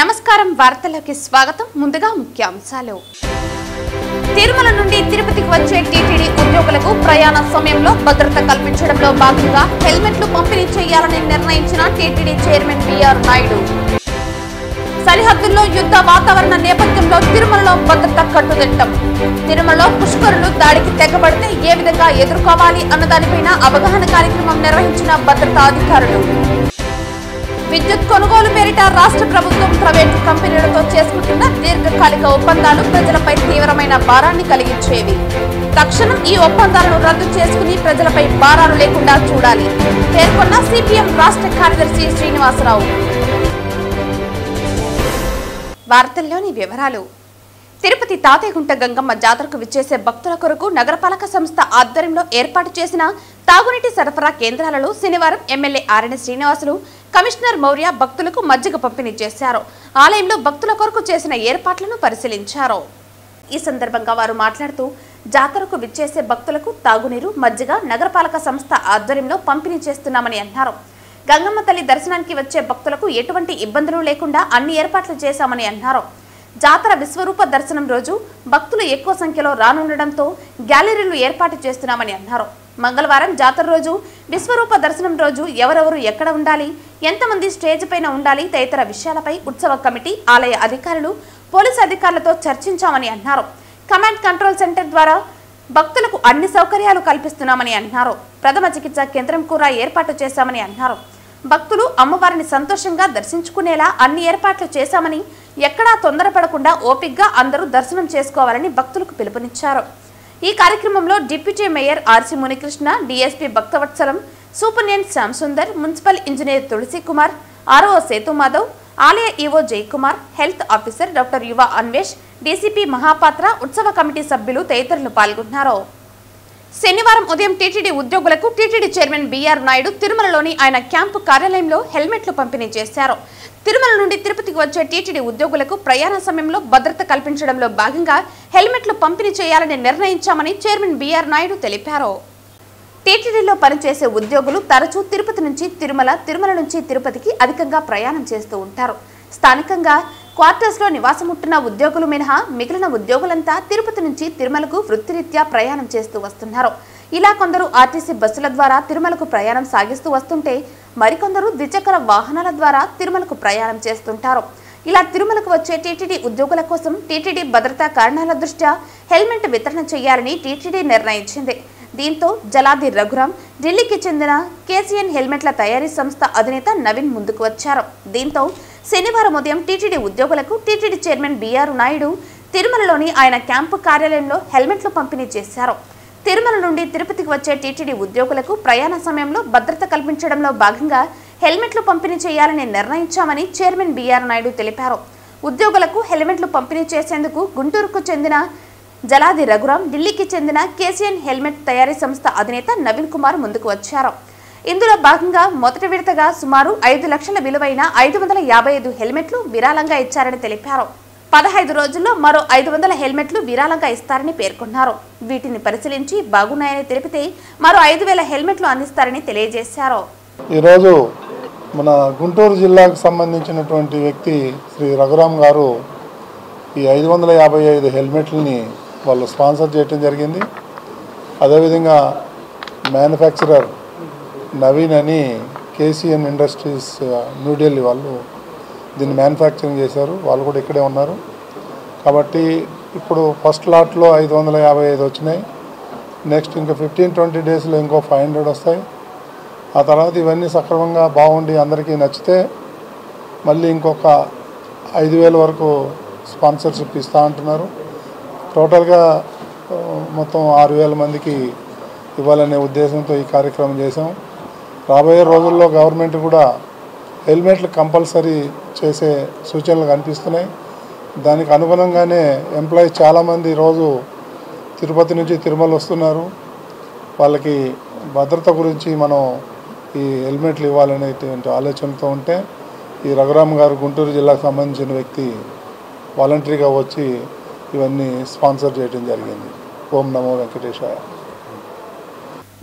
నమస్కారం వార్తలకు స్వాగతం ముందుగా ముఖ్యాంశాలు తిరుమల నుండి తిరుపతికి వచ్చే టీటీడీ ఉద్యోగులకు ప్రయాణ సమయంలో భద్రత కల్పించడంలో భాగంగా హెల్మెట్లు పంపిణీ చేయాలని నిర్ణయించిన టీటీడీ చైర్మన్ బిఆర్ నాయుడు సరిహద్దుల్లో యుద్ధ వాతావరణ నేపథ్యంలో తిరుమలలో భద్రత కట్టుదిట్టం తిరుమలలో పుష్కరులు దాడికి తెగబడితే ఏ విధంగా ఎదుర్కోవాలి అన్నదానిపైన అవగాహన కార్యక్రమం నిర్వహించిన భద్రతా అధికారులు విద్యుత్ కొనుగోలు పేరిట రాష్ట్ర ప్రభుత్వం ప్రైవేటు కంపెనీలతో చేసుకుంటున్న దీర్ఘకాలిక ఒప్పందాలు ప్రజలపై తీవ్రమైన భారాన్ని కలిగించేవి తక్షణం ఈ ఒప్పందాలను రద్దు చేసుకుని ప్రజలపై భారాలు లేకుండా చూడాలి పేర్కొన్న సిపిఎం రాష్ట్ర కార్యదర్శి శ్రీనివాసరావు వార్తల్లోని వివరాలు తిరుపతి తాతయ్యగుంట గంగమ్మ జాతరకు విచ్చేసే భక్తుల కొరకు నగరపాలక సంస్థ ఆధ్వర్యంలో ఏర్పాటు చేసిన తాగునీటి సరఫరా కేంద్రాలలో శనివారం MLA RN Srinivasulu commissioner Maurya భక్తులకు మజ్జిగ పంపిణీ చేశారు ఆలయంలో భక్తుల కొరకు చేసిన ఏర్పాట్లను పరిశీలించారు ఈ సందర్భంగా వారు మాట్లాడుతూ జాతరకు విచ్చేసే భక్తులకు తాగునీరు మజ్జిగ నగరపాలక సంస్థ ఆధ్వర్యంలో పంపిణీ చేస్తున్నామని అన్నారు గంగమ్మ తల్లి దర్శనానికి వచ్చే భక్తులకు ఎటువంటి ఇబ్బందులు లేకుండా అన్ని ఏర్పాట్లు చేశామని అన్నారు జాతర విశ్వరూప దర్శనం రోజు భక్తులు ఎక్కువ సంఖ్యలో రానుండడంతో గ్యాలరీలు ఏర్పాటు చేస్తున్నామని అన్నారు మంగళవారం జాతర రోజు విశ్వరూప దర్శనం రోజు ఎవరెవరు ఎక్కడ ఉండాలి ఎంతమంది స్టేజ్ పైన ఉండాలి తదితర విషయాలపై ఉత్సవ కమిటీ ఆలయ అధికారులు పోలీసు అధికారులతో చర్చించామని అన్నారు కమాండ్ కంట్రోల్ సెంటర్ ద్వారా భక్తులకు అన్ని సౌకర్యాలు కల్పిస్తున్నామని అన్నారు ప్రథమ చికిత్సా కేంద్రం కూడా ఏర్పాటు చేశామని అన్నారు భక్తులు అమ్మవారిని సంతోషంగా దర్శించుకునేలా అన్ని ఏర్పాట్లు చేశామని ఎక్కడా తొందరపడకుండా ఓపిగ్గా అందరూ దర్శనం చేసుకోవాలని భక్తులకు పిలుపునిచ్చారు ఈ కార్యక్రమంలో deputy mayor RC Munikrishna DSP Bhaktavatsalam superintendent Shyam Sundar municipal engineer Tulasi Kumar RO Sethu Madhav ఆలయ EO Jayakumar health officer doctor Yuva Anvesh DCP Mohapatra ఉత్సవ కమిటీ సభ్యులు తదితరులు పాల్గొన్నారు శనివారం ఉదయం టీటీడీ ఉద్యోగులకు టీటీడీ చైర్మన్ బిఆర్ నాయుడు తిరుమలలోని ఆయన క్యాంపు కార్యాలయంలో హెల్మెట్లు పంపిణీ చేశారు తిరుమల నుండి తిరుపతికి వచ్చే టీటీడీ ఉద్యోగులకు ప్రయాణ సమయంలో భద్రత కల్పించడంలో భాగంగా హెల్మెట్లు పంపిణీ చేయాలని నిర్ణయించామని చైర్మన్ బిఆర్ నాయుడు తెలిపారు టీటీడీలో పనిచేసే ఉద్యోగులు తరచూ తిరుపతి నుంచి తిరుమల నుంచి తిరుపతికి అధికంగా ప్రయాణం చేస్తూ ఉంటారు స్థానికంగా క్వార్టర్స్ లో నివాసముంటున్న ఉద్యోగులు మినహా మిగిలిన ఉద్యోగులంతా తిరుపతి నుంచి తిరుమలకు వృత్తిరీత్యా ప్రయాణం చేస్తూ వస్తున్నారు ఇలా కొందరు ఆర్టీసీ బస్సుల ద్వారా తిరుమలకు ప్రయాణం సాగిస్తూ వస్తుంటే మరికొందరు ద్విచక్ర వాహనాల ద్వారా తిరుమలకు ప్రయాణం చేస్తుంటారు ఇలా తిరుమలకు వచ్చే టీటీడీ ఉద్యోగుల కోసం టీటీడీ భద్రతా కారణాల దృష్ట్యా హెల్మెట్ వితరణ చేయాలని టీటీడీ నిర్ణయించింది దీంతో జలాది రఘురాం ఢిల్లీకి చెందిన కేసీఎన్ హెల్మెట్ల తయారీ సంస్థ అధినేత నవీన్ ముందుకు వచ్చారు దీంతో శనివారం ఉదయం టీటీడీ ఉద్యోగులకు టీటీడీ చైర్మన్ బిఆర్ నాయుడు తిరుమలలోని ఆయన క్యాంపు కార్యాలయంలో హెల్మెట్లు పంపిణీ చేశారు తిరుమల నుండి తిరుపతికి వచ్చే టీటీడీ ఉద్యోగులకు ప్రయాణ సమయంలో భద్రత కల్పించడంలో భాగంగా హెల్మెట్లు పంపిణీ చేయాలని నిర్ణయించామని చైర్మన్ బిఆర్ నాయుడు తెలిపారు ఉద్యోగులకు హెల్మెట్లు పంపిణీ చేసేందుకు గుంటూరుకు చెందిన జలాది రఘురాం ఢిల్లీకి చెందిన కేసీఎన్ హెల్మెట్ తయారీ సంస్థ అధినేత నవీన్ కుమార్ ముందుకు వచ్చారు ఇందులో భాగంగా మొదటి విడతగా సుమారు 5 లక్షల విలువైన 555 హెల్మెట్లు విరాళంగా ఇచ్చారని తెలిపారు 15 రోజుల్లో మరో 500 హెల్మెట్లు విరాళంగా ఇస్తారని పేర్కొన్నారు వీటిని పరిశీలించి బాగున్నాయని తెలిపితే మరో 5000 హెల్మెట్లు అందిస్తారని తెలియజేశారు ఈరోజు మన గుంటూరు జిల్లాకు సంబంధించినటువంటి వ్యక్తి శ్రీ రఘురాం గారు ఈ 555 హెల్మెట్లని వాళ్ళు స్పాన్సర్ చేయడం జరిగింది అదేవిధంగా మ్యానుఫ్యాక్చరర్ నవీన్ అని కేసీఎన్ ఇండస్ట్రీస్ న్యూఢిల్లీ వాళ్ళు దీన్ని మ్యానుఫ్యాక్చరింగ్ చేశారు వాళ్ళు కూడా ఇక్కడే ఉన్నారు కాబట్టి ఇప్పుడు ఫస్ట్ లాట్లో 555 వచ్చినాయి నెక్స్ట్ ఇంకా 15-20 డేస్లో ఇంకో 500 వస్తాయి ఆ తర్వాత ఇవన్నీ సక్రమంగా బాగుండి అందరికీ నచ్చితే మళ్ళీ ఇంకొక 5000 వరకు స్పాన్సర్షిప్ ఇస్తూ అంటున్నారు టోటల్గా మొత్తం 6000 మందికి ఇవ్వాలనే ఉద్దేశంతో ఈ కార్యక్రమం చేసాం రాబోయే రోజుల్లో గవర్నమెంట్ కూడా హెల్మెట్లు కంపల్సరీ చేసే సూచనలు కనిపిస్తున్నాయి దానికి అనుగుణంగానే ఎంప్లాయీస్ చాలామంది రోజు తిరుపతి నుంచి తిరుమల వస్తున్నారు వాళ్ళకి భద్రత గురించి మనం ఈ హెల్మెట్లు ఇవ్వాలనేటువంటి ఆలోచనతో ఉంటే ఈ రఘురామ్ గారు గుంటూరు జిల్లాకు సంబంధించిన వ్యక్తి వాలంటరీగా వచ్చి ఇవన్నీ స్పాన్సర్ చేయడం జరిగింది ఓం నమో వెంకటేశాయ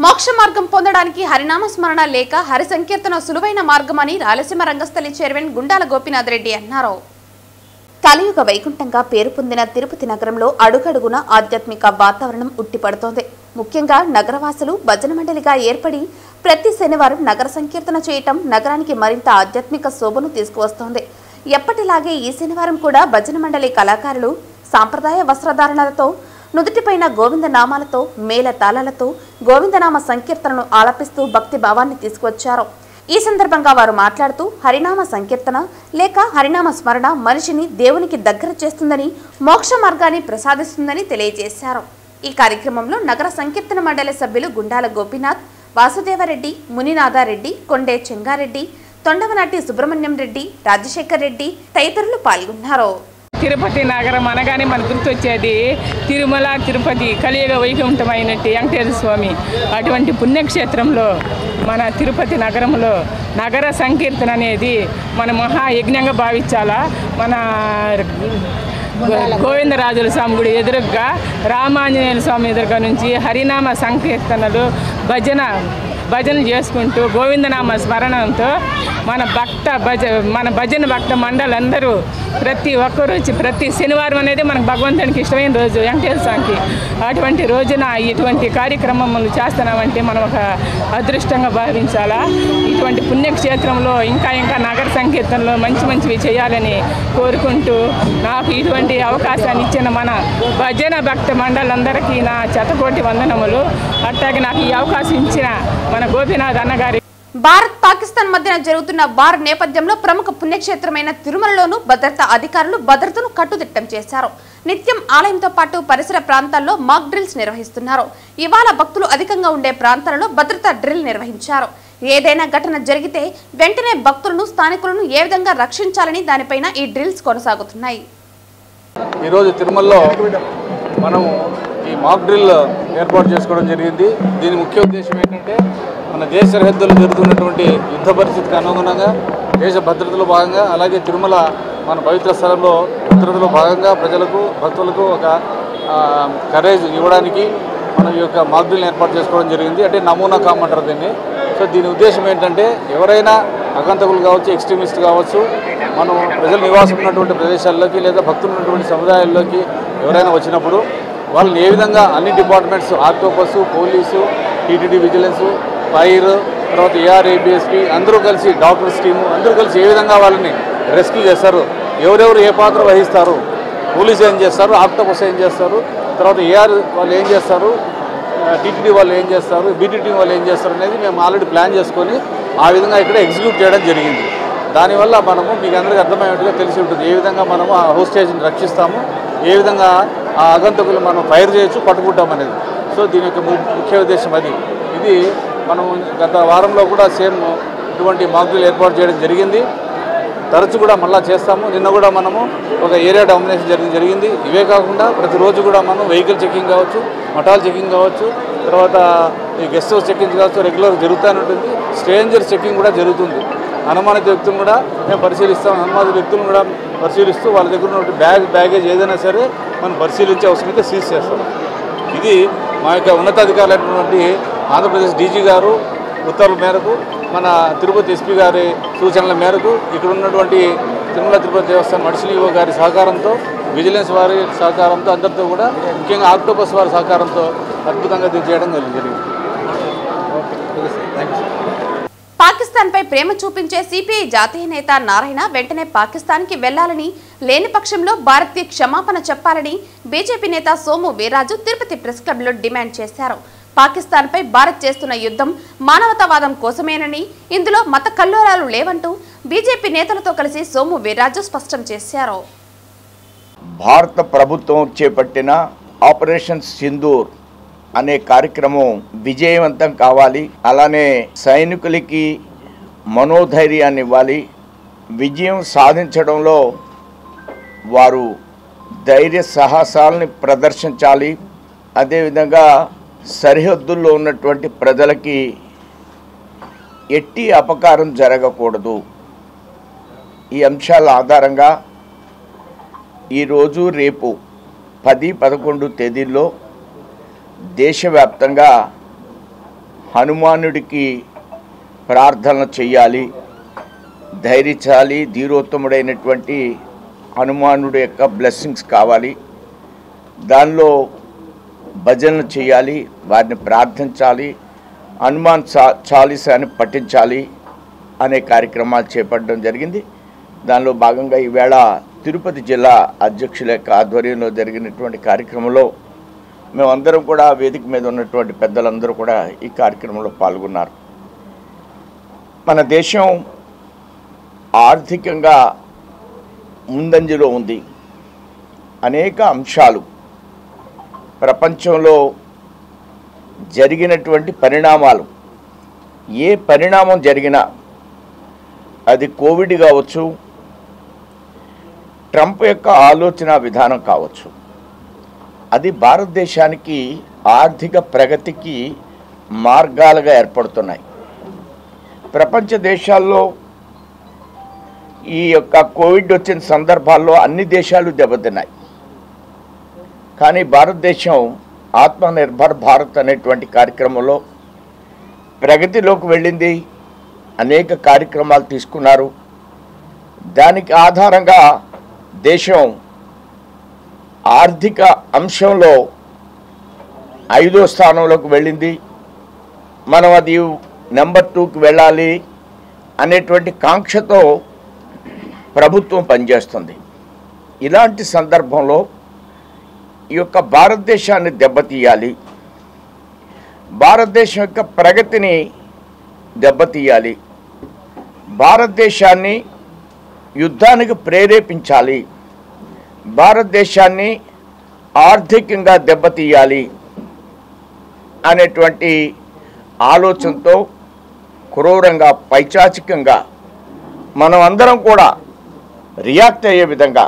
మోక్ష మార్గం పొందడానికి హరినామ స్మరణ లేక హరి సంకీర్తన సులువైన మార్గమని రాయలసీమ రంగస్థలి చైర్మన్ గుండాల గోపీనాథ్ రెడ్డి అన్నారు కలియుగ వైకుంఠంగా పేరు పొందిన తిరుపతి నగరంలో అడుగడుగున ఆధ్యాత్మిక వాతావరణం ఉట్టిపడుతోంది. ముఖ్యంగా నగరవాసులు భజన మండలిగా ఏర్పడి ప్రతి శనివారం నగర సంకీర్తన చేయటం నగరానికి మరింత ఆధ్యాత్మిక శోభను తీసుకువస్తోంది. ఎప్పటిలాగే ఈ శనివారం కూడా భజన మండలి కళాకారులు సాంప్రదాయ వస్త్రధారణలతో నుదుటిపైన గోవింద నామాలతో మేళ తాళాలతో గోవిందనామ సంకీర్తనను ఆలపిస్తూ భక్తి భావాన్ని తీసుకువచ్చారు. ఈ సందర్భంగా వారు మాట్లాడుతూ హరినామ సంకీర్తన లేక హరినామ స్మరణ మనిషిని దేవునికి దగ్గర చేస్తుందని, మోక్ష మార్గాన్ని ప్రసాదిస్తుందని తెలియజేశారు. ఈ కార్యక్రమంలో నగర సంకీర్తన మండలి సభ్యులు గుండాల గోపీనాథ్, వాసుదేవరెడ్డి, మునినాథారెడ్డి, కొండే చెంగారెడ్డి, తొండవనాటి సుబ్రహ్మణ్యం రెడ్డి, రాజశేఖర్ రెడ్డి తదితరులు పాల్గొన్నారు. తిరుపతి నగరం అనగానే మనకు గుర్తొచ్చేది తిరుమల తిరుపతి కలియుగ వైకుంఠమైనట్టు వెంకటేశ్వర స్వామి. అటువంటి పుణ్యక్షేత్రంలో మన తిరుపతి నగరంలో నగర సంకీర్తన అనేది మన మహాయజ్ఞంగా భావించాలా. మన గోవిందరాజుల స్వామి గుడి ఎదురుగా రామాంజనేయుల స్వామి ఎదురుగా నుంచి హరినామ సంకీర్తనలు భజనలు చేసుకుంటూ గోవిందనామ స్మరణంతో మన భజన భక్త మండలందరూ ప్రతి ఒక్కరు వచ్చి ప్రతి శనివారం అనేది మనకు భగవంతునికి ఇష్టమైన రోజు వెంకటేశ్వర స్వామికి. అటువంటి రోజున ఇటువంటి కార్యక్రమములు చేస్తున్నామంటే మనం ఒక అదృష్టంగా భావించాలా. ఇటువంటి పుణ్యక్షేత్రంలో ఇంకా నగర సంకీర్తనలో మంచివి చేయాలని కోరుకుంటూ నాకు ఇటువంటి అవకాశాన్ని ఇచ్చిన మన భజన భక్త మండలందరికీ నా శతకోటి వందనములు. అట్లాగే నాకు ఈ అవకాశం ఇచ్చిన మన గోపీనాథ్ అన్నగారి. భారత్ పాకిస్తాన్ మధ్యన జరుగుతున్న వార్ నేపథ్యంలో ప్రముఖ పుణ్యక్షేత్రమైన తిరుమలలోనూ భద్రతా అధికారులు భద్రతను కట్టుదిట్టం చేశారు. నిత్యం ఆలయంతో పాటు పరిసర ప్రాంతాల్లో మాక్ డ్రిల్స్ నిర్వహిస్తున్నారు. ఇవాళ భక్తులు అధికంగా ఉండే ప్రాంతాలలో భద్రతా డ్రిల్ నిర్వహించారు. ఏదైనా ఘటన జరిగితే వెంటనే భక్తులను స్థానికులను ఏ విధంగా రక్షించాలని దానిపైన ఈ డ్రిల్స్ కొనసాగుతున్నాయి. ఈరోజు తిరుమలలో మనం ఈ మాక్ డ్రిల్ ఏర్పాటు చేసుకోవడం జరిగింది. దీని ముఖ్య ఉద్దేశం ఏంటంటే మన దేశ సరిహద్దులు జరుగుతున్నటువంటి యుద్ధ పరిస్థితికి అనుగుణంగా దేశ భద్రతలో భాగంగా, అలాగే తిరుమల మన పవిత్ర స్థలంలో భద్రతలో భాగంగా ప్రజలకు భక్తులకు ఒక కరేజ్ ఇవ్వడానికి మనం ఈ యొక్క మాక్ డ్రిల్ని ఏర్పాటు చేసుకోవడం జరిగింది. అంటే నమూనా కామ్ అంటారు దీన్ని. సో దీని ఉద్దేశం ఏంటంటే ఎవరైనా ఆగంతకులు కావచ్చు, ఎక్స్ట్రీమిస్ట్ కావచ్చు, మనం ప్రజలు నివాసం ఉన్నటువంటి ప్రదేశాల్లోకి లేదా భక్తులు ఉన్నటువంటి సముదాయాల్లోకి ఎవరైనా వచ్చినప్పుడు వాళ్ళని ఏ విధంగా అన్ని departments Octopus, police, TTD vigilance, fire, తర్వాత ఏఆర్ఏబిఎస్పి అందరూ కలిసి డాక్టర్స్ టీము అందరూ కలిసి ఏ విధంగా వాళ్ళని రెస్క్యూ చేస్తారు, ఎవరెవరు ఏ పాత్ర వహిస్తారు, పోలీసు ఏం చేస్తారు, ఆర్టోపస్ ఏం చేస్తారు, తర్వాత ఏఆర్ వాళ్ళు ఏం చేస్తారు, టీటీడీ వాళ్ళు ఏం చేస్తారు, బీటీటీ వాళ్ళు ఏం చేస్తారు అనేది మేము ఆల్రెడీ ప్లాన్ చేసుకొని ఆ విధంగా ఇక్కడ ఎగ్జిక్యూట్ చేయడం జరిగింది. దానివల్ల మనము మీకు అందరికీ అర్థమయ్యేట్టుగా తెలిసి ఉంటుంది ఏ విధంగా మనము ఆ హోస్టేజ్ని రక్షిస్తాము, ఏ విధంగా ఆ ఆగంతకులు మనం ఫైర్ చేయొచ్చు, పట్టుకుంటాం అనేది. సో దీని యొక్క ముఖ్య ఉద్దేశం అది. ఇది మనం గత వారంలో కూడా సేమ్ ఇటువంటి మాక్ డ్రిల్ ఏర్పాటు చేయడం జరిగింది. తరచు కూడా మళ్ళీ చేస్తాము. నిన్న కూడా మనము ఒక ఏరియా డామినేషన్ జరిగింది. ఇవే కాకుండా ప్రతిరోజు కూడా మనం వెహికల్ చెకింగ్ కావచ్చు, మఠాలు చెకింగ్ కావచ్చు, తర్వాత ఈ గెస్ట్ హౌస్ చెకింగ్ కావచ్చు రెగ్యులర్ జరుగుతూనే ఉంటుంది. స్ట్రేంజర్స్ చెకింగ్ కూడా జరుగుతుంది. అనుమానిత వ్యక్తులను కూడా మేము పరిశీలిస్తాం. అనుమానిత వ్యక్తులను కూడా పరిశీలిస్తూ వాళ్ళ దగ్గర ఉన్న బ్యాగేజ్ ఏదైనా సరే మనం పరిశీలించే అవసరమైతే సీజ్ చేస్తాం. ఇది మా యొక్క ఉన్నతాధికారులైనటువంటి ఆంధ్రప్రదేశ్ డీజీ గారు ఉత్తర్వుల మేరకు, మన తిరుపతి ఎస్పీ గారి సూచనల మేరకు, ఇక్కడ ఉన్నటువంటి తిరుమల తిరుపతి దేవస్థానం అడిషనల్ గారి సహకారంతో, విజిలెన్స్ వారి సహకారంతో, అందరితో కూడా ముఖ్యంగా ఆక్టోపస్ వారి సహకారంతో అద్భుతంగా దీన్ని చేయడం జరిగింది. పాకిస్తాన్పై ప్రేమ చూపించే సిపిఐ జాతీయ నేత నారాయణ వెంటనే పాకిస్తాన్కి వెళ్లాలని, లేని పక్షంలో భారత్కి క్షమాపణ చెప్పాలని బీజేపీ నేత సోము వీర్రాజు తిరుపతి ప్రెస్ క్లబ్లో డిమాండ్ చేశారు. పాకిస్తాన్పై భారత్ చేస్తున్న యుద్ధం మానవతావాదం కోసమేనని, ఇందులో మత కల్లోలాలు లేవంటూ బీజేపీ నేతలతో కలిసి సోము వీర్రాజు స్పష్టం చేశారు. భారత ప్రభుత్వం చేపట్టిన ఆపరేషన్ సింధూర్ అనే కార్యక్రమం విజయవంతం కావాలి. అలానే సైనికులకి మనోధైర్యాన్ని ఇవ్వాలి. విజయం సాధించడంలో వారు ధైర్య సాహసాలని ప్రదర్శించాలి. అదేవిధంగా సరిహద్దుల్లో ఉన్నటువంటి ప్రజలకి ఎట్టి అపకారం జరగకూడదు. ఈ అంశాల ఆధారంగా ఈరోజు రేపు 10-11 తేదీల్లో దేశవ్యాప్తంగా హనుమానుడికి ప్రార్థనలు చేయాలి, ధైర్యశాలి ధీరోత్తముడైనటువంటి హనుమానుడి యొక్క బ్లెస్సింగ్స్ కావాలి, దానిలో భజనలు చేయాలి, వారిని ప్రార్థించాలి, హనుమాన్ చాలీసాని పఠించాలి అనే కార్యక్రమాలు చేపట్టడం జరిగింది. దానిలో భాగంగా ఈవేళ తిరుపతి జిల్లా అధ్యక్షుల యొక్క ఆధ్వర్యంలో జరిగినటువంటి కార్యక్రమంలో మేమందరం కూడా వేదిక మీద ఉన్నటువంటి పెద్దలందరూ కూడా ఈ కార్యక్రమంలో పాల్గొన్నారు. మన దేశం ఆర్థికంగా ముందంజలో ఉంది. అనేక అంశాలు ప్రపంచంలో జరిగినటువంటి పరిణామాలు, ఏ పరిణామం జరిగినా అది కోవిడ్ కావచ్చు, ట్రంప్ యొక్క ఆలోచన విధానం కావచ్చు, అది భారతదేశానికి ఆర్థిక ప్రగతికి మార్గాలుగా ఏర్పడుతున్నాయి. ప్రపంచ దేశాల్లో ఈ యొక్క కోవిడ్ వచ్చిన సందర్భాల్లో అన్ని దేశాలు దెబ్బతిన్నాయి. కానీ భారతదేశం ఆత్మనిర్భర్ భారత్ అనేటువంటి కార్యక్రమంలో ప్రగతిలోకి వెళ్ళింది. అనేక కార్యక్రమాలు తీసుకున్నారు. దానికి ఆధారంగా దేశం ఆర్థిక అంశంలో 5వ స్థానంలోకి వెళ్ళింది. మనం అది నెంబర్ 2కి వెళ్ళాలి అనేటువంటి కాంక్షతో ప్రభుత్వం పనిచేస్తుంది. ఇలాంటి సందర్భంలో ఈ యొక్క భారతదేశాన్ని దెబ్బతీయాలి, భారతదేశం యొక్క ప్రగతిని దెబ్బతీయాలి, భారతదేశాన్ని యుద్ధానికి ప్రేరేపించాలి, భారతదేశాన్ని ఆర్థికంగా దెబ్బతీయాలి అనేటువంటి ఆలోచనతో క్రూరంగా పైచాచికంగా మనం అందరం కూడా రియాక్ట్ అయ్యే విధంగా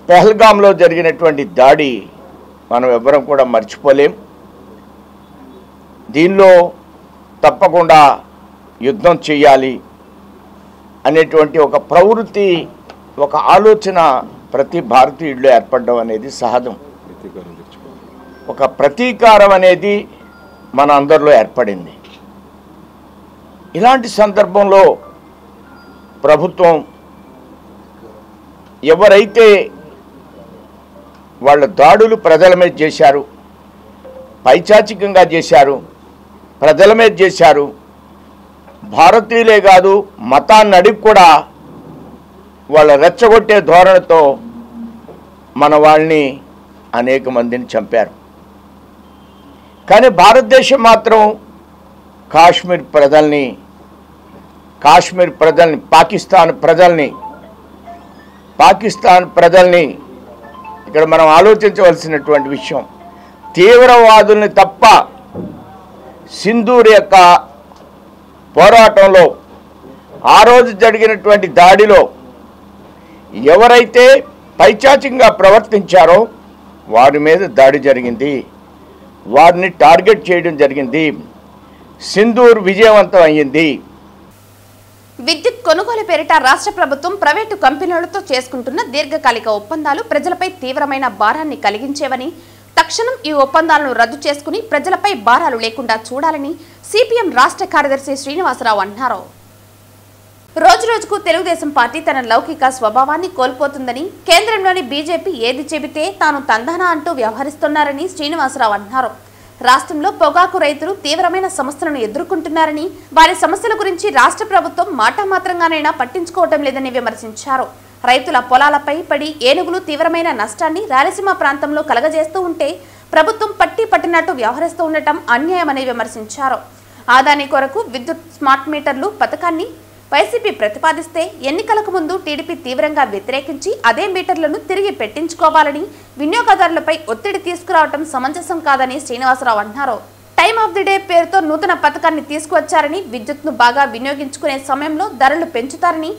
పెహల్గాంలో జరిగినటువంటి దాడి మనం ఎవ్వరం కూడా మర్చిపోలేం. దీనిలో తప్పకుండా యుద్ధం చేయాలి అనేటువంటి ఒక ప్రవృత్తి, ఒక ఆలోచన ప్రతి భారతీయుడిలో ఏర్పడడం అనేది సహజం. ఒక ప్రతీకారం అనేది మన అందరిలో ఏర్పడింది. ఇలాంటి సందర్భంలో ప్రభుత్వం ఎవరైతే వాళ్ళ దాడులు ప్రజల మీద చేశారు, పైచాచికంగా చేశారు, ప్రజల మీద చేశారు, భారతీయులే కాదు మతాన్ని అడిగి కూడా వాళ్ళ రెచ్చగొట్టే ధోరణితో మన వాళ్ళని అనేక మందిని చంపారు. కానీ భారతదేశం మాత్రం కాశ్మీర్ ప్రజల్ని పాకిస్తాన్ ప్రజల్ని ఇక్కడ మనం ఆలోచించవలసినటువంటి విషయం, తీవ్రవాదుల్ని తప్ప సింధూర్ యొక్క పోరాటంలో ఆ రోజు జరిగినటువంటి దాడిలో ఎవరైతే పైచాచికంగా ప్రవర్తించారో వారి మీద దాడి జరిగింది, వారిని టార్గెట్ చేయడం జరిగింది. సింధూర్ విజయవంతం అయ్యింది. విద్యుత్ కొనుగోలు పేరిట రాష్ట్ర ప్రభుత్వం ప్రైవేటు కంపెనీలతో చేసుకుంటున్న దీర్ఘకాలిక ఒప్పందాలు ప్రజలపై తీవ్రమైన భారాన్ని కలిగించేవని, తక్షణం ఈ ఒప్పందాలను రద్దు చేసుకుని ప్రజలపై భారాలు లేకుండా చూడాలని సిపిఎం రాష్ట్ర కార్యదర్శి శ్రీనివాసరావు అన్నారు. రోజురోజుకు తెలుగుదేశం పార్టీ తన లౌకిక స్వభావాన్ని కోల్పోతుందని, కేంద్రంలోని బీజేపీ ఏది చెబితే తాను తందానా అంటూ వ్యవహరిస్తున్నారని శ్రీనివాసరావు అన్నారు. రాష్ట్రంలో పొగాకు రైతులు తీవ్రమైన సమస్యలను ఎదుర్కొంటున్నారని, వారి సమస్యల గురించి రాష్ట్ర ప్రభుత్వం మాటమాత్రంగానైనా పట్టించుకోవటం లేదని విమర్శించారు. రైతుల పొలాలపై పడి ఏనుగులు తీవ్రమైన నష్టాన్ని రాయలసీమ ప్రాంతంలో కలగజేస్తూ ఉంటే ప్రభుత్వం పట్టినట్టు వ్యవహరిస్తూ ఉండటం అన్యాయమని విమర్శించారు. ఆదాని కొరకు విద్యుత్ స్మార్ట్ మీటర్లు పథకాన్ని వైసీపీ ప్రతిపాదిస్తే ఎన్నికలకు ముందు టీడీపీ తీవ్రంగా వ్యతిరేకించి అదే మీటర్లను తిరిగి పెట్టించుకోవాలని, వినియోగదారులపై ఒత్తిడి తీసుకురావడం సమంజసం కాదని శ్రీనివాసరావు అన్నారు. టైమ్ ఆఫ్ ది డే పేరుతో నూతన పథకాన్ని తీసుకువచ్చారని, విద్యుత్ను బాగా వినియోగించుకునే సమయంలో ధరలు పెంచుతారని,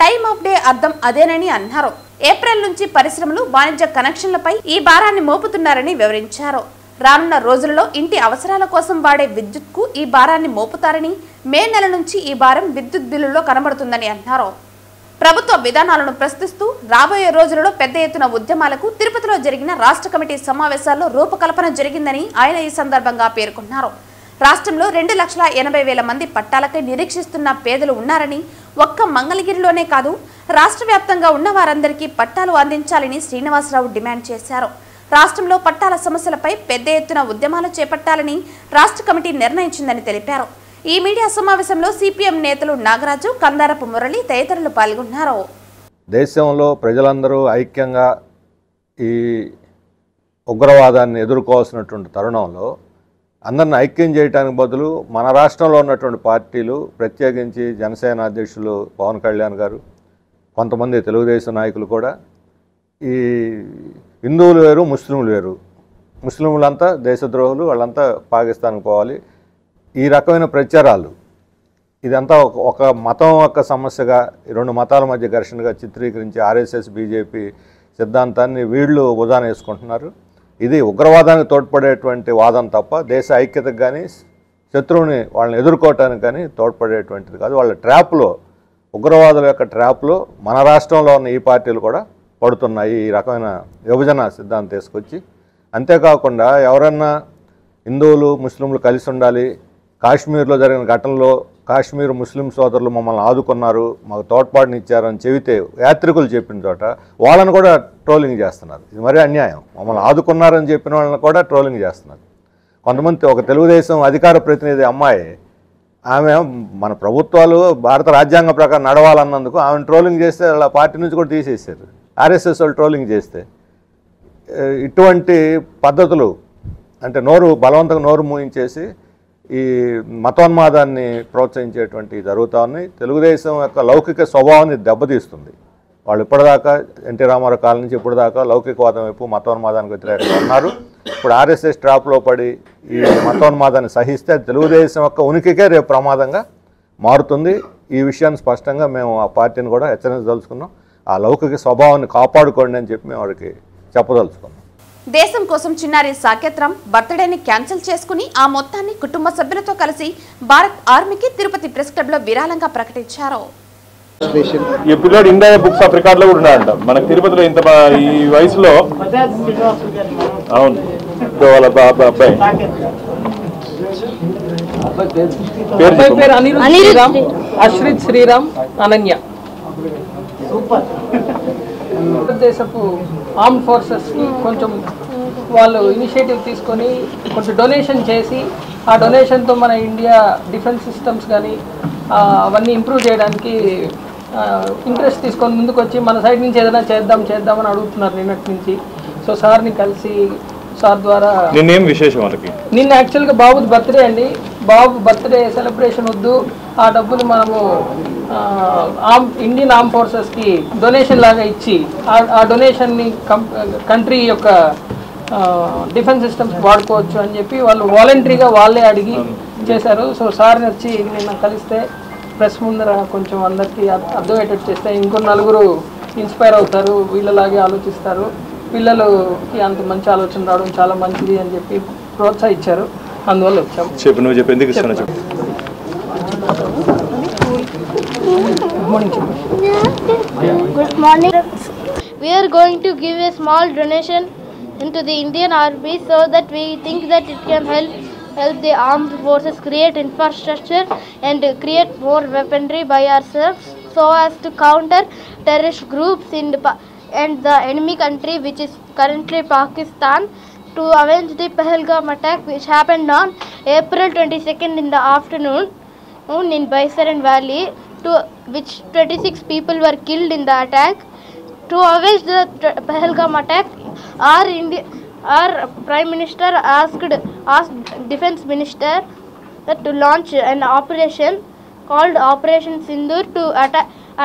టైమ్ ఆఫ్ డే అర్థం అదేనని అన్నారు. ఏప్రిల్ నుంచి పరిశ్రమలు, వాణిజ్య కనెక్షన్లపై ఈ భారాన్ని మోపుతున్నారని వివరించారు. రానున్న రోజుల్లో ఇంటి అవసరాల కోసం వాడే విద్యుత్కు ఈ భారాన్ని మోపుతారని, మే నెల నుంచి ఈ భారం విద్యుత్ బిల్లులో కనబడుతుందని అన్నారు. ప్రభుత్వ విధానాలను ప్రశ్నిస్తూ రాబోయే రోజులలో పెద్ద ఎత్తున ఉద్యమాలకు తిరుపతిలో జరిగిన రాష్ట్ర కమిటీ సమావేశాల్లో రూపకల్పన జరిగిందని ఆయన ఈ సందర్భంగా పేర్కొన్నారు. రాష్ట్రంలో 2,80,000 మంది పట్టాలకై నిరీక్షిస్తున్న పేదలు ఉన్నారని, ఒక్క మంగళగిరిలోనే కాదు రాష్ట్ర వ్యాప్తంగా ఉన్న వారందరికీ పట్టాలు అందించాలని శ్రీనివాసరావు డిమాండ్ చేశారు. రాష్ట్రంలో పట్టాల సమస్యలపై పెద్ద ఎత్తున ఉద్యమాలు చేపట్టాలని రాష్ట్ర కమిటీ నిర్ణయించిందని తెలిపారు. ఈ మీడియా సమావేశంలో సిపిఎం నేతలు నాగరాజు, కందారపు మురళి తదితరులు పాల్గొన్నారు. దేశంలో ప్రజలందరూ ఐక్యంగా ఈ ఉగ్రవాదాన్ని ఎదుర్కోవాల్సినటువంటి తరుణంలో అందరిని ఐక్యం చేయడానికి బదులు మన రాష్ట్రంలో ఉన్నటువంటి పార్టీలు, ప్రత్యేకించి జనసేన అధ్యక్షులు పవన్ కళ్యాణ్ గారు, కొంతమంది తెలుగుదేశం నాయకులు కూడా ఈ హిందువులు వేరు, ముస్లింలు వేరు, ముస్లింలంతా దేశద్రోహులు, వాళ్ళంతా పాకిస్తాన్కి పోవాలి, ఈ రకమైన ప్రచారాలు, ఇదంతా ఒక మతం యొక్క సమస్యగా, రెండు మతాల మధ్య ఘర్షణగా చిత్రీకరించి ఆర్ఎస్ఎస్, బీజేపీ సిద్ధాంతాన్ని వీళ్ళు ఉదాహరణ వేసుకుంటున్నారు. ఇది ఉగ్రవాదానికి తోడ్పడేటువంటి వాదం తప్ప దేశ ఐక్యతకు కానీ శత్రువుని వాళ్ళని ఎదుర్కోవటానికి కానీ తోడ్పడేటువంటిది కాదు. వాళ్ళ ట్రాప్లో, ఉగ్రవాదుల యొక్క ట్రాప్లో మన రాష్ట్రంలో ఉన్న ఈ పార్టీలు కూడా పడుతున్నాయి, ఈ రకమైన విభజన సిద్ధాంతం తీసుకొచ్చి. అంతేకాకుండా ఎవరన్నా హిందువులు ముస్లింలు కలిసి ఉండాలి, కాశ్మీర్లో జరిగిన ఘటనలో కాశ్మీర్ ముస్లిం సోదరులు మమ్మల్ని ఆదుకున్నారు, మాకు తోడ్పాటునిచ్చారని చెబితే యాత్రికులు చెప్పిన చోట వాళ్ళని కూడా ట్రోలింగ్ చేస్తున్నారు. ఇది మరీ అన్యాయం. మమ్మల్ని ఆదుకున్నారని చెప్పిన వాళ్ళని కూడా ట్రోలింగ్ చేస్తున్నారు. కొంతమంది, ఒక తెలుగుదేశం అధికార ప్రతినిధి అమ్మాయి, ఆమె మన ప్రభుత్వాలు భారత రాజ్యాంగం ప్రకారం నడవాలన్నందుకు ఆమెను ట్రోలింగ్ చేస్తే వాళ్ళ పార్టీ నుంచి కూడా తీసేసారు. ఆర్ఎస్ఎస్ వాళ్ళు ట్రోలింగ్ చేస్తే ఇటువంటి పద్ధతులు అంటే బలవంతంగా నోరు మూయించేసి ఈ మతోన్మాదాన్ని ప్రోత్సహించేటువంటి జరుగుతూ ఉన్నాయి. తెలుగుదేశం యొక్క లౌకిక స్వభావాన్ని దెబ్బతీస్తుంది. వాళ్ళు ఇప్పటిదాకా ఎన్టీ రామారావు కాలం నుంచి ఇప్పటిదాకా లౌకికవాదం వైపు, మతోన్మాదానికి వ్యతిరేకంగా ఉన్నారు. ఇప్పుడు ఆర్ఎస్ఎస్ ట్రాప్లో పడి ఈ మతోన్మాదాన్ని సహిస్తే తెలుగుదేశం యొక్క ఉనికికే రేపు ప్రమాదంగా మారుతుంది. ఈ విషయాన్ని స్పష్టంగా మేము ఆ పార్టీని కూడా హెచ్చరించదలుచుకున్నాం. ఆ లౌకిక స్వభావాన్ని కాపాడుకోండి అని చెప్పి మేము వాడికి చెప్పదలుచుకున్నాం. దేశం కోసం చిన్నారి సాకేత్రం బర్త్డేని క్యాన్సిల్ చేసుకుని ఆ మొత్తాన్ని కుటుంబ సభ్యులతో కలిసి భారత్ ఆర్మీకి తిరుపతి ప్రెస్ క్లబ్ లో విరాళంగా ప్రకటించారు. ఈ పిల్లాడు ఇండియా బుక్స్ ఆఫ్ రికార్డ్ లో కూడా ఉన్నాడంట. మనకు తిరుపతిలో ఇంత ఈ వయసులో. అవును, వాళ్ళ అబ్బాయి పేరు అశ్రిత్ శ్రీరామ్ అనన్య. భారతదేశపు ఆర్మ్డ్ ఫోర్సెస్కి కొంచెం వాళ్ళు ఇనిషియేటివ్ తీసుకొని కొంచెం డొనేషన్ చేసి, ఆ డొనేషన్తో మన ఇండియా డిఫెన్స్ సిస్టమ్స్ కానీ అవన్నీ ఇంప్రూవ్ చేయడానికి ఇంట్రెస్ట్ తీసుకొని ముందుకు వచ్చి మన సైడ్ నుంచి ఏదైనా చేద్దామని అడుగుతున్నారు నిన్నటి నుంచి. సో సార్ని కలిసి సార్ ద్వారా నిన్నేం విశేషం వాళ్ళకి, నిన్న యాక్చువల్గా బాబుది బర్త్డే అండి. బాబు బర్త్డే సెలబ్రేషన్ వద్దు, ఆ డబ్బులు మనము ఇండియన్ ఆర్మ్ ఫోర్సెస్కి డొనేషన్ లాగా ఇచ్చి ఆ డొనేషన్ని కంట్రీ యొక్క డిఫెన్స్ సిస్టమ్స్ వాడుకోవచ్చు అని చెప్పి వాళ్ళు వాలంటరీగా వాళ్ళే అడిగి చేశారు. సో సార్ని వచ్చి నిన్న కలిస్తే ప్రెస్ ముందర కొంచెం అందరికీ అర్థమయ్యేటట్టు చేస్తే ఇంకో నలుగురు ఇన్స్పైర్ అవుతారు, వీళ్ళలాగే ఆలోచిస్తారు, పిల్లలకి అంత మంచి ఆలోచన రావడం చాలా మంచిది అని చెప్పి ప్రోత్సహించారు. అందువల్ల వచ్చాము. చెప్పు, నువ్వు చెప్పు, ఎందుకు ఇస్తున్నా చెప్పు. Good morning. We are going to give a small donation into the Indian Army so that we think that it can help the armed forces create infrastructure and create more weaponry by ourselves so as to counter terrorist groups and the enemy country, which is currently Pakistan, to avenge the Pahalgam attack which happened on April 22nd in the afternoon in Baisaran Valley, which 26 people were killed in the attack. To avenge the Pahalgam attack, our Prime Minister asked Defence Minister to launch an operation called Operation Sindoor to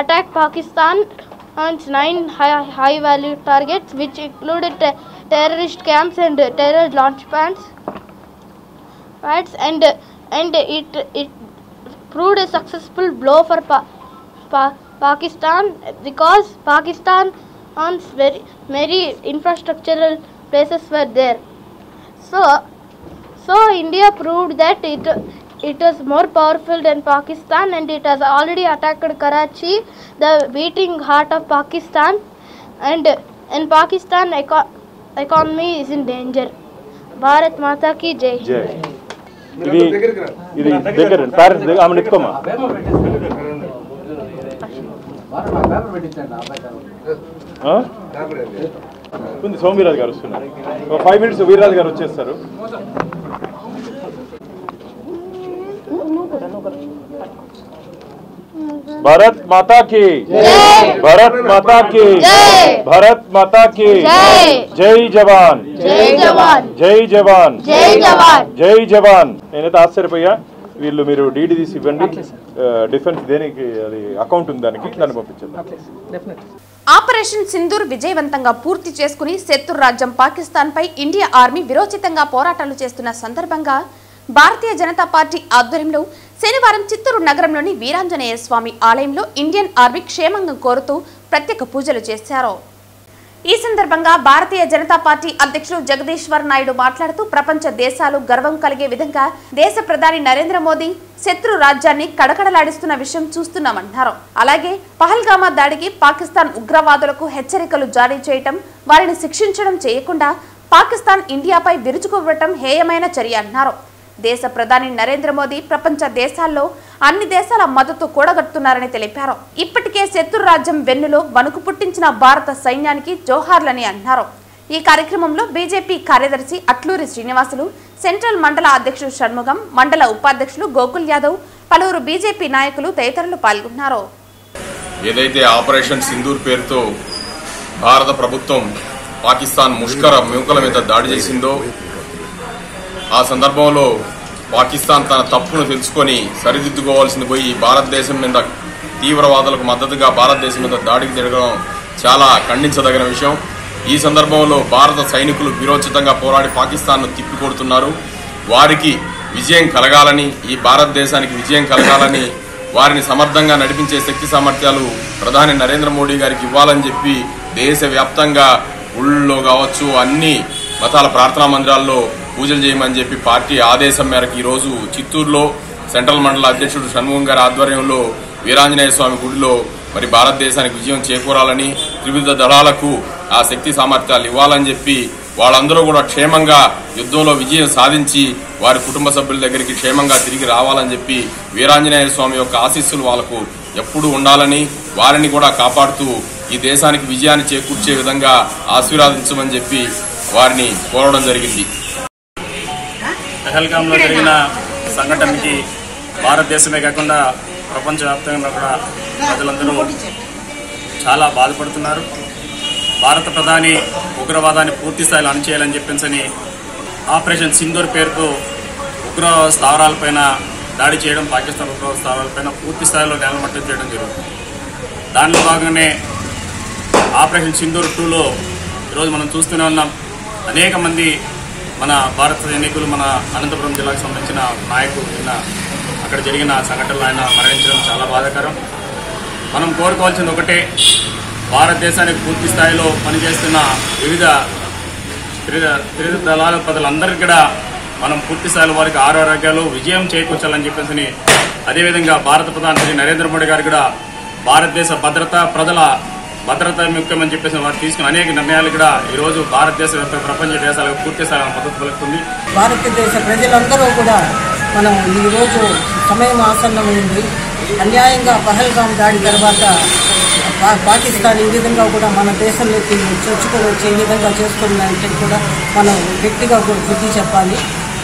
attack Pakistan on 9 high-value targets, which included terrorist camps and terror launch pads, and it proved a successful blow for Pakistan, because Pakistan's very infrastructural places were there. So India proved that it was more powerful than Pakistan, and it has already attacked Karachi, the beating heart of Pakistan, and Pakistan economy is in danger. Bharat Mata ki Jai. ఇది దగ్గర parents ఆమె ఎత్తుకోమా. ఉంది సోమవీరాజు గారు వస్తున్నారు. 5 minutes Veerraju గారు వచ్చేస్తారు. भारत माता की भारत माता की भारत माता की जय जवान जय जवान जय जवान जय जवान जय जवान నేనైతే ఆశ్చర్యపోయా. వీళ్ళు మీరు డీడీ తీసి ఇవ్వండి, డిఫెన్స్ దేనికి అది అకౌంట్ ఉంది దానికి, దాన్ని పంపించండి. ఆపరేషన్ సింధూర్ విజయవంతంగా పూర్తి చేసుకుని శత్రు రాజ్యం పాకిస్తాన్ పై ఇండియా ఆర్మీ విరోచితంగా పోరాటాలు చేస్తున్న సందర్భంగా భారతీయ జనతా పార్టీ ఆధ్వర్యంలో శనివారం చిత్తూరు నగరంలోని వీరాంజనేయ స్వామి ఆలయంలో ఇండియన్ ఆర్మీ క్షేమంగా కోరుతూ ప్రత్యేక పూజలు చేశారు. ఈ సందర్భంగా భారతీయ జనతా పార్టీ అధ్యక్షులు జగదీశ్వర్ నాయుడు మాట్లాడుతూ ప్రపంచ దేశాలు గర్వం కలిగే విధంగా దేశ ప్రధాని నరేంద్ర మోదీ శత్రు రాజ్యాన్ని కడకడలాడిస్తున్న విషయం చూస్తున్నామన్నారు. అలాగే పహల్గామా దాడికి పాకిస్తాన్ ఉగ్రవాదులకు హెచ్చరికలు జారీ చేయటం, వారిని శిక్షించడం చేయకుండా పాకిస్తాన్ ఇండియాపై విరుచుకువ్వటం హేయమైన చర్య అన్నారు. దేశ ప్రధాని నరేంద్ర మోదీ ప్రపంచ దేశాల్లో అన్ని దేశాల మద్దతు కూడగట్టుతున్నారని తెలిపారు. ఇప్పటికే శత్రు రాజ్యం వెన్నులో వణుకు పుట్టించిన భారత సైన్యానికి జోహార్లని అన్నారు. ఈ కార్యక్రమంలో బీజేపీ కార్యదర్శి అట్లూరి శ్రీనివాసులు, సెంట్రల్ మండల అధ్యక్షుడు షణ్ముగం, మండల ఉపాధ్యక్షులు గోకుల్ యాదవ్, పలువురు బీజేపీ నాయకులు తదితరులు పాల్గొన్నారు. ఏదైతే ఆపరేషన్ సింధూర్ పేరుతో భారత ప్రభుత్వం పాకిస్తాన్ ముష్కర మూకల మీద దాడి చేసిందో, ఆ సందర్భంలో పాకిస్తాన్ తన తప్పును తెలుసుకొని సరిదిద్దుకోవాల్సింది పోయి భారతదేశం మీద తీవ్రవాదులకు మద్దతుగా భారతదేశం మీద దాడికి జరగడం చాలా ఖండించదగిన విషయం. ఈ సందర్భంలో భారత సైనికులు వీరోచితంగా పోరాడి పాకిస్తాన్ను తిప్పికొడుతున్నారు. వారికి విజయం కలగాలని, ఈ భారతదేశానికి విజయం కలగాలని, వారిని సమర్థంగా నడిపించే శక్తి సామర్థ్యాలు ప్రధాని నరేంద్ర మోడీ గారికి ఇవ్వాలని చెప్పి దేశవ్యాప్తంగా ఊళ్ళో కావచ్చు, అన్ని మతాల ప్రార్థనా మందిరాల్లో పూజలు చేయమని చెప్పి పార్టీ ఆదేశం మేరకు ఈరోజు చిత్తూరులో సెంట్రల్ మండల అధ్యక్షుడు షణ్ముగం గారి ఆధ్వర్యంలో వీరాంజనేయ స్వామి గుడిలో మరి భారతదేశానికి విజయం చేకూరాలని, త్రివిధ దళాలకు ఆ శక్తి సామర్థ్యాలు ఇవ్వాలని చెప్పి వాళ్ళందరూ కూడా క్షేమంగా యుద్ధంలో విజయం సాధించి వారి కుటుంబ సభ్యుల దగ్గరికి క్షేమంగా తిరిగి రావాలని చెప్పి వీరాంజనేయ స్వామి యొక్క ఆశీస్సులు వాళ్ళకు ఎప్పుడూ ఉండాలని, వారిని కూడా కాపాడుతూ ఈ దేశానికి విజయాన్ని చేకూర్చే విధంగా ఆశీర్వాదించమని చెప్పి వారిని కోరడం జరిగింది. పహల్గామ్లో జరిగిన సంఘటనకి భారతదేశమే కాకుండా ప్రపంచవ్యాప్తంగా కూడా ప్రజలందరూ చాలా బాధపడుతున్నారు. భారత ప్రధాని ఉగ్రవాదాన్ని పూర్తి స్థాయిలో అణచివేయాలని చెప్పేసి ఆపరేషన్ సింధూర్ పేరుతో ఉగ్ర స్థావరాలపైన దాడి చేయడం, పాకిస్తాన్ ఉగ్ర స్థావరాలపైన పూర్తి స్థాయిలో నేలమట్టం చేయడం జరుగుతుంది. దానిలో భాగంగానే ఆపరేషన్ సింధూర్ 2లో ఈరోజు మనం చూస్తూనే ఉన్నాం. అనేక మంది మన భారత సైనికులు, మన అనంతపురం జిల్లాకు సంబంధించిన నాయకులు నిన్న అక్కడ జరిగిన సంఘటనలు ఆయన మరణించడం చాలా బాధాకరం. మనం కోరుకోవాల్సింది ఒకటే, భారతదేశానికి పూర్తి స్థాయిలో పనిచేస్తున్న వివిధ త్రివిధ దళాల ప్రజలందరికీ కూడా మనం పూర్తి స్థాయిలో వారికి ఆరోగ్యాలు విజయం చేకూర్చాలని చెప్పేసి, అదేవిధంగా భారత ప్రధాని నరేంద్ర మోడీ గారు కూడా భారతదేశ భద్రత, ప్రజల భద్రత ముఖ్యమని చెప్పేసి వారు తీసుకున్న అనేక నిర్ణయాలు కూడా ఈరోజు భారతదేశ ప్రపంచ దేశాలకు పూర్తి స్థాయిలో మద్దతు పలుకుతుంది. భారతదేశ ప్రజలందరూ కూడా మనం ఈరోజు సమయం ఆసన్నమైంది. అన్యాయంగా పహల్గాం దాడి తర్వాత పాకిస్తాన్ ఈ విధంగా కూడా మన దేశంలోకి చొచ్చుకొని వచ్చే ఈ విధంగా చేస్తుందంటే కూడా మనం గట్టిగా బుద్ధి చెప్పాలి.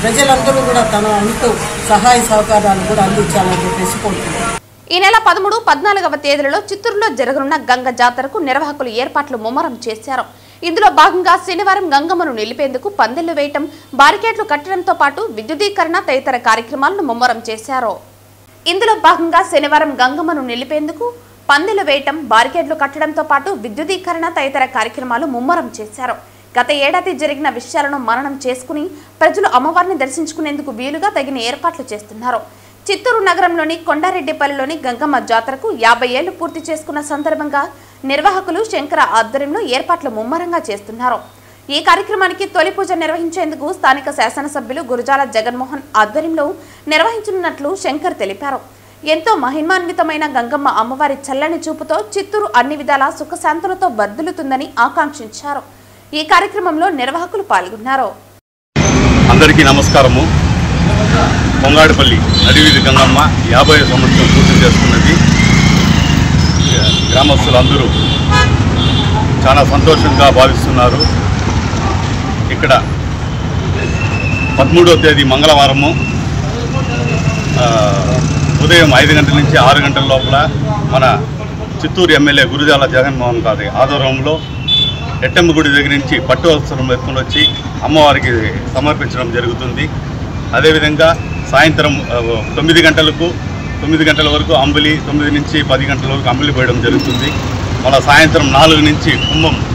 ప్రజలందరూ కూడా తన అంటూ సహాయ సహకారాలు కూడా అందించాలని చెప్పేసి కోరుతున్నాం. ఈ నెల 13, 14వ తేదీలలో చిత్తూరులో జరగనున్న గంగ జాతరకు నిర్వాహకులు ఏర్పాట్లు ముమ్మరం చేశారు. ఇందులో భాగంగా శనివారం గంగమ్మను నిలిపేందుకు పందిళ్లు వేయటం, బారికేడ్లు కట్టడంతో పాటు విద్యుదీకరణ తదితర కార్యక్రమాలను ముమ్మరం చేశారు. ఇందులో భాగంగా శనివారం గంగమ్మను నిలిపేందుకు పందిళ్లు వేయటం, బారికేడ్లు కట్టడంతో పాటు విద్యుదీకరణ తదితర కార్యక్రమాలు ముమ్మరం చేశారు. గత ఏడాది జరిగిన విషయాలను మననం చేసుకుని ప్రజలు అమ్మవారిని దర్శించుకునేందుకు వీలుగా తగిన ఏర్పాట్లు చేస్తున్నారు. చిత్తూరు నగరంలోని కొండారెడ్డిపల్లిలోని గంగమ్మ జాతరకు 50 ఏళ్లు పూర్తి చేసుకున్న సందర్భంగా నిర్వాహకులు శంకర ఆధ్వర్యంలో ఏర్పాట్లు ముమ్మరంగా చేస్తున్నారు. ఈ కార్యక్రమానికి తొలి పూజ నిర్వహించేందుకు స్థానిక శాసనసభ్యులు గురజాల జగన్మోహన్ ఆధ్వర్యంలో నిర్వహించనున్నట్లు శంకర్ తెలిపారు. ఎంతో మహిమాన్వితమైన గంగమ్మ అమ్మవారి చల్లని చూపుతో చిత్తూరు అన్ని విధాల సుఖశాంతులతో వర్ధిల్లుతుందని ఆకాంక్షించారు. ఈ కార్యక్రమంలో నిర్వాహకులు పాల్గొన్నారు. అందరికీ నమస్కారము. కొంగాడిపల్లి నడివీధి గంగమ్మ 50వ సంవత్సరం పూర్తి చేసుకున్నది. గ్రామస్తులందరూ చాలా సంతోషంగా భావిస్తున్నారు. ఇక్కడ 13వ తేదీ మంగళవారము ఉదయం 5 గంటల నుంచి 6 గంటల లోపల మన చిత్తూరు ఎమ్మెల్యే గురుజాల జగన్మోహన్ గారి ఆధ్వర్యంలో ఎట్టమ్మ గుడి దగ్గర నుంచి పట్టు వస్త్రం ఎత్తుకొని వచ్చి అమ్మవారికి సమర్పించడం జరుగుతుంది. అదేవిధంగా సాయంత్రం 9 గంటల వరకు అంబలి, 9 నుంచి 10 గంటల వరకు అంబలి పోయడం జరుగుతుంది. మళ్ళీ సాయంత్రం 4 నుంచి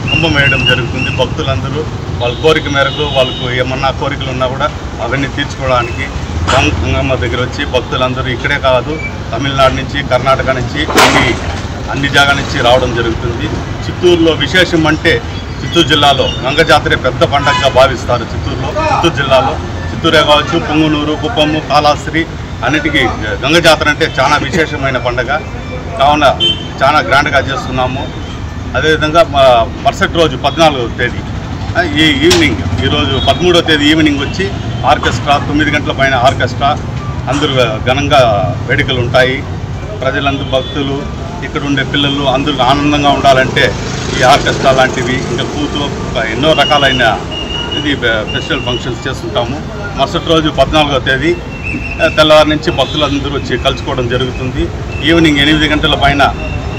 కుంభం వేయడం జరుగుతుంది. భక్తులందరూ వాళ్ళ కోరిక మేరకు వాళ్ళకు ఏమన్నా కోరికలు ఉన్నా కూడా అవన్నీ తీర్చుకోవడానికి గంగమ్మ దగ్గర వచ్చి భక్తులందరూ ఇక్కడే కాదు, తమిళనాడు నుంచి, కర్ణాటక నుంచి, అన్ని జాగాల నుంచి రావడం జరుగుతుంది. చిత్తూరులో విశేషం అంటే చిత్తూరు జిల్లాలో గంగ జాతర పెద్ద పండగగా భావిస్తారు. చిత్తూరు జిల్లాలో చిత్తూరే కావచ్చు, పొంగునూరు, కుప్పము, కాళహస్తి అన్నిటికీ గంగ జాతర అంటే చాలా విశేషమైన పండగ కావున చాలా గ్రాండ్గా చేస్తున్నాము. అదేవిధంగా మరుసటి రోజు 14వ తేదీ ఈరోజు 13వ తేదీ ఈవినింగ్ వచ్చి ఆర్కెస్ట్రా 9 గంటల పైన ఆర్కెస్ట్రా అందరూ ఘనంగా వేడుకలు ఉంటాయి. ప్రజలందరూ భక్తులు ఇక్కడ ఉండే పిల్లలు అందరూ ఆనందంగా ఉండాలంటే ఈ ఆర్కెస్ట్రా లాంటివి ఇంకా కూతు ఎన్నో రకాలైన ఫెస్టివల్ ఫంక్షన్స్ చేస్తుంటాము. మరుసటి రోజు 14వ తేదీ తెల్లవారి నుంచి భక్తులందరూ వచ్చి కలుసుకోవడం జరుగుతుంది. ఈవినింగ్ 8 గంటల పైన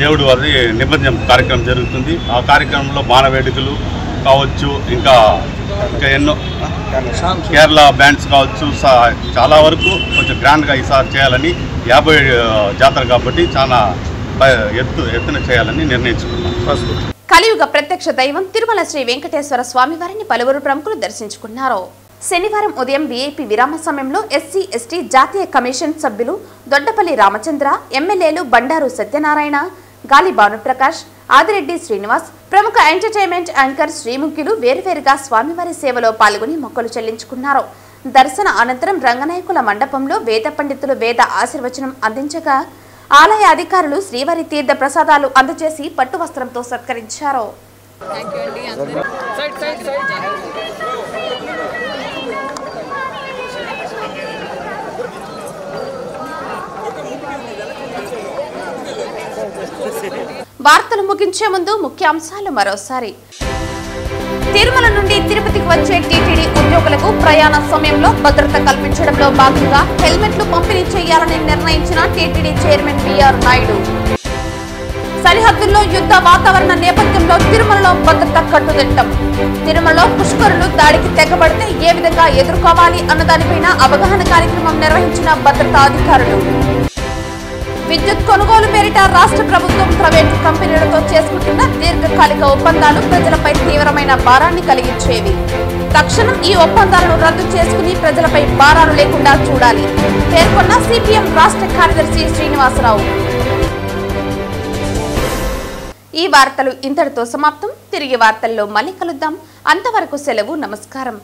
దేవుడు వారి నిమజ్జనం కార్యక్రమం జరుగుతుంది. ఆ కార్యక్రమంలో బాణవేడుకలు కావచ్చు, ఇంకా ఎన్నో కేరళ బ్యాండ్స్ కావచ్చు, చాలా వరకు కొంచెం గ్రాండ్గా ఈసారి చేయాలని 50 జాతర కాబట్టి చాలా ఎత్తున చేయాలని నిర్ణయించుకున్నాం. కలియుగ ప్రత్యక్ష దైవం తిరుమల శ్రీ వెంకటేశ్వర స్వామి వారిని పలువురు ప్రముఖులు దర్శించుకున్నారు. శనివారం ఉదయం వీఐపీ విరామ సమయంలో ఎస్సీ ఎస్టీ జాతీయ కమిషన్ సభ్యులు దొడ్డపల్లి రామచంద్ర, ఎమ్మెల్యేలు బండారు సత్యనారాయణ, గాలి భానుప్రకాష్, ఆదిరెడ్డి శ్రీనివాస్, ప్రముఖ ఎంటర్టైన్మెంట్ యాంకర్ శ్రీముఖులు వేరువేరుగా స్వామివారి సేవలో పాల్గొని మొక్కలు చెల్లించుకున్నారు. దర్శన అనంతరం రంగనాయకుల మండపంలో వేద పండితులు వేద ఆశీర్వచనం అందించగా ఆలయ అధికారులు శ్రీవారి తీర్థ ప్రసాదాలు అందజేసి పట్టు వస్త్రంతో సత్కరించారు. వార్తలు ముగించే ముందు ముఖ్యాంశాలు మరోసారి. తిరుమల నుండి తిరుపతికి వచ్చే టీటీడీ ఉద్యోగులకు ప్రయాణ సమయంలో భద్రత కల్పించడంలో భాగంగా హెల్మెట్లు పంపిణీ చేయాలని నిర్ణయించిన టీటీడీ చైర్మన్ బిఆర్ నాయుడు. సరిహద్దుల్లో యుద్ధ వాతావరణ నేపథ్యంలో తిరుమలలో భద్రత కట్టుదిట్టం. తిరుమలలో పుష్కరులు దాడికి తెగబడితే ఏ విధంగా ఎదుర్కోవాలి అన్నదానిపైన అవగాహన కార్యక్రమం నిర్వహించిన భద్రతా అధికారులు. విద్యుత్ కొనుగోలు పేరిట రాష్ట్ర ప్రభుత్వం ప్రైవేటు కంపెనీలతో చేసుకుంటున్న దీర్ఘకాలిక ఒప్పందాలు ప్రజలపై తీవ్రమైన భారాన్ని కలిగించేవి. తక్షణం ఈ ఒప్పందాలను రద్దు చేసుకుని ప్రజలపై భారాలు లేకుండా చూడాలి పేర్కొన్న సిపిఎం రాష్ట్ర కార్యదర్శి శ్రీనివాసరావు. ఈ వార్తలు ఇంతటితో సమాప్తం. తిరిగి వార్తల్లో మళ్ళీ కలుద్దాం. అంతవరకు సెలవు. నమస్కారం.